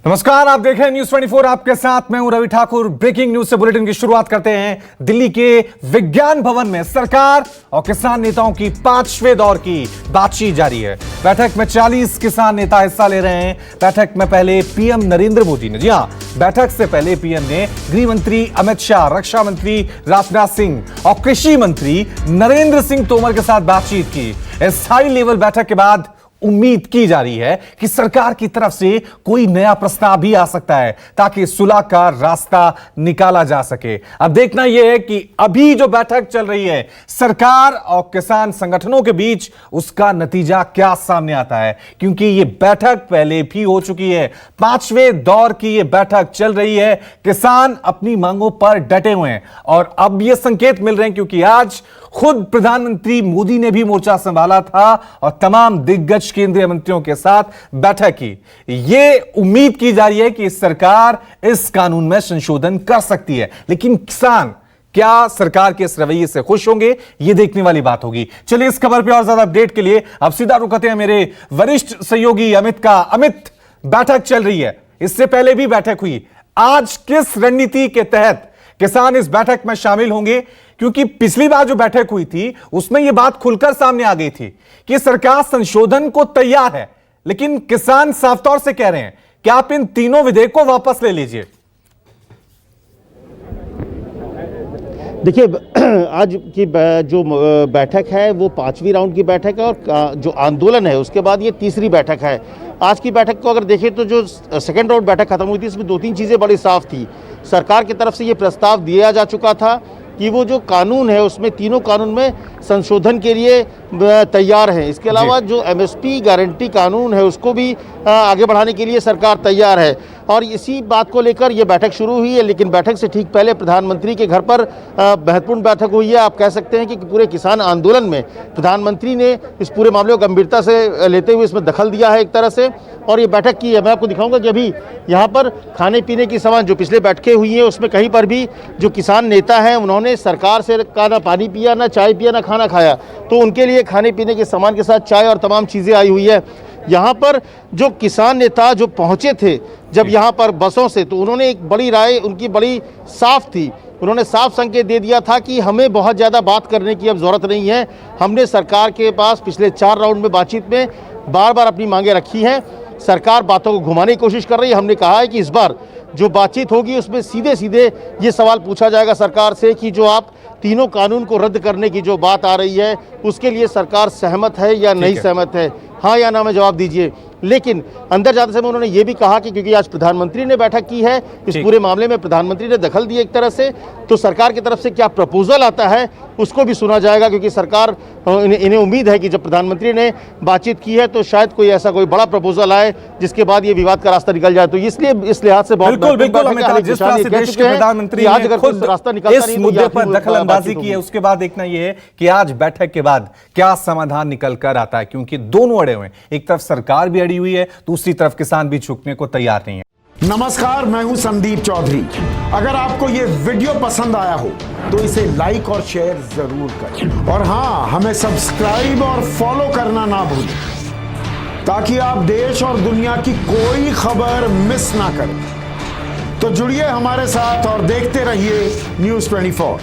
नमस्कार, आप देख रहे हैं न्यूज 24। आपके साथ मैं हूं रवि ठाकुर। ब्रेकिंग न्यूज से बुलेटिन की शुरुआत करते हैं। दिल्ली के विज्ञान भवन में सरकार और किसान नेताओं की 5वें दौर की बातचीत जारी है। बैठक में 40 किसान नेता हिस्सा ले रहे हैं। बैठक में पहले पीएम नरेंद्र मोदी ने, जी हां, बैठक से पहले पीएम ने गृह मंत्री अमित शाह, रक्षा मंत्री राजनाथ सिंह और कृषि मंत्री नरेंद्र सिंह तोमर के साथ बातचीत की। इस हाई लेवल बैठक के बाद उम्मीद की जा रही है कि सरकार की तरफ से कोई नया प्रस्ताव भी आ सकता है ताकि सुलह का रास्ता निकाला जा सके। अब देखना यह है कि अभी जो बैठक चल रही है सरकार और किसान संगठनों के बीच, उसका नतीजा क्या सामने आता है, क्योंकि यह बैठक पहले भी हो चुकी है। 5वें दौर की यह बैठक चल रही है। किसान अपनी मांगों पर डटे हुए हैं और अब यह संकेत मिल रहे हैं, क्योंकि आज खुद प्रधानमंत्री मोदी ने भी मोर्चा संभाला था और तमाम दिग्गज केंद्रीय मंत्रियों के साथ बैठक की। यह उम्मीद की जा रही है कि सरकार इस कानून में संशोधन कर सकती है, लेकिन किसान क्या सरकार के इस रवैये से खुश होंगे, यह देखने वाली बात होगी। चलिए इस खबर पर और ज्यादा अपडेट के लिए अब सीधा रुक करते हैं मेरे वरिष्ठ सहयोगी अमित का। अमित, बैठक चल रही है, इससे पहले भी बैठक हुई, आज किस रणनीति के तहत किसान इस बैठक में शामिल होंगे? क्योंकि पिछली बार जो बैठक हुई थी उसमें यह बात खुलकर सामने आ गई थी कि सरकार संशोधन को तैयार है, लेकिन किसान साफ तौर से कह रहे हैं कि आप इन तीनों विधेयक को वापस ले लीजिए। देखिए, आज की जो बैठक है वो 5वीं राउंड की बैठक है और जो आंदोलन है उसके बाद ये तीसरी बैठक है। आज की बैठक को अगर देखें तो जो सेकेंड राउंड बैठक खत्म हुई थी उसमें 2-3 चीज़ें बड़ी साफ थी। सरकार की तरफ से ये प्रस्ताव दिया जा चुका था कि वो जो कानून है उसमें तीनों कानून में संशोधन के लिए तैयार हैं। इसके अलावा जो एमएसपी गारंटी कानून है उसको भी आगे बढ़ाने के लिए सरकार तैयार है और इसी बात को लेकर ये बैठक शुरू हुई है। लेकिन बैठक से ठीक पहले प्रधानमंत्री के घर पर महत्वपूर्ण बैठक हुई है। आप कह सकते हैं कि पूरे किसान आंदोलन में प्रधानमंत्री ने इस पूरे मामले को गंभीरता से लेते हुए इसमें दखल दिया है एक तरह से, और ये बैठक की है। मैं आपको दिखाऊंगा कि अभी यहाँ पर खाने पीने की सामान जो पिछले बैठकें हुई हैं उसमें कहीं पर भी जो किसान नेता हैं उन्होंने सरकार से का ना पानी पिया, ना चाय पिया, ना खाना खाया, तो उनके लिए खाने पीने के सामान के साथ चाय और तमाम चीज़ें आई हुई है। यहाँ पर जो किसान नेता जो पहुँचे थे जब यहाँ पर बसों से, तो उन्होंने एक बड़ी राय उनकी बड़ी साफ थी। उन्होंने साफ संकेत दे दिया था कि हमें बहुत ज़्यादा बात करने की अब ज़रूरत नहीं है। हमने सरकार के पास पिछले 4 राउंड में बातचीत में बार बार अपनी मांगें रखी हैं। सरकार बातों को घुमाने की कोशिश कर रही है। हमने कहा है कि इस बार जो बातचीत होगी उसमें सीधे सीधे ये सवाल पूछा जाएगा सरकार से कि जो आप तीनों कानून को रद्द करने की जो बात आ रही है उसके लिए सरकार सहमत है या नहीं सहमत है, हाँ या ना में जवाब दीजिए। लेकिन अंदर जाते समय उन्होंने ये भी कहा कि क्योंकि आज प्रधानमंत्री ने बैठक की है, इस पूरे मामले में प्रधानमंत्री ने दखल दी एक तरह से, तो सरकार की तरफ से क्या प्रपोजल आता है उसको भी सुना जाएगा। क्योंकि सरकार इन्हें उम्मीद है कि जब प्रधानमंत्री ने बातचीत की है तो शायद कोई ऐसा कोई बड़ा प्रपोजल आए जिसके बाद ये विवाद का रास्ता निकल जाए। तो इसलिए इस लिहाज से बहुत प्रधानमंत्री आज अगर खुद रास्ता निकालता नहीं, मुद्दे पर दखलंदाजी की है, उसके बाद देखना यह है कि आज बैठक के बाद क्या समाधान निकल कर आता है, क्योंकि दोनों अड़े हुए हैं। एक तरफ सरकार भी अड़ी हुई है, दूसरी तरफ किसान भी झुकने को तैयार नहीं है। नमस्कार, मैं हूं संदीप चौधरी। अगर आपको यह वीडियो पसंद आया हो तो इसे लाइक और शेयर जरूर करें, और हां, हमें सब्सक्राइब और फॉलो करना ना भूलें ताकि आप देश और दुनिया की कोई खबर मिस ना करें। तो जुड़िए हमारे साथ और देखते रहिए न्यूज़ 24।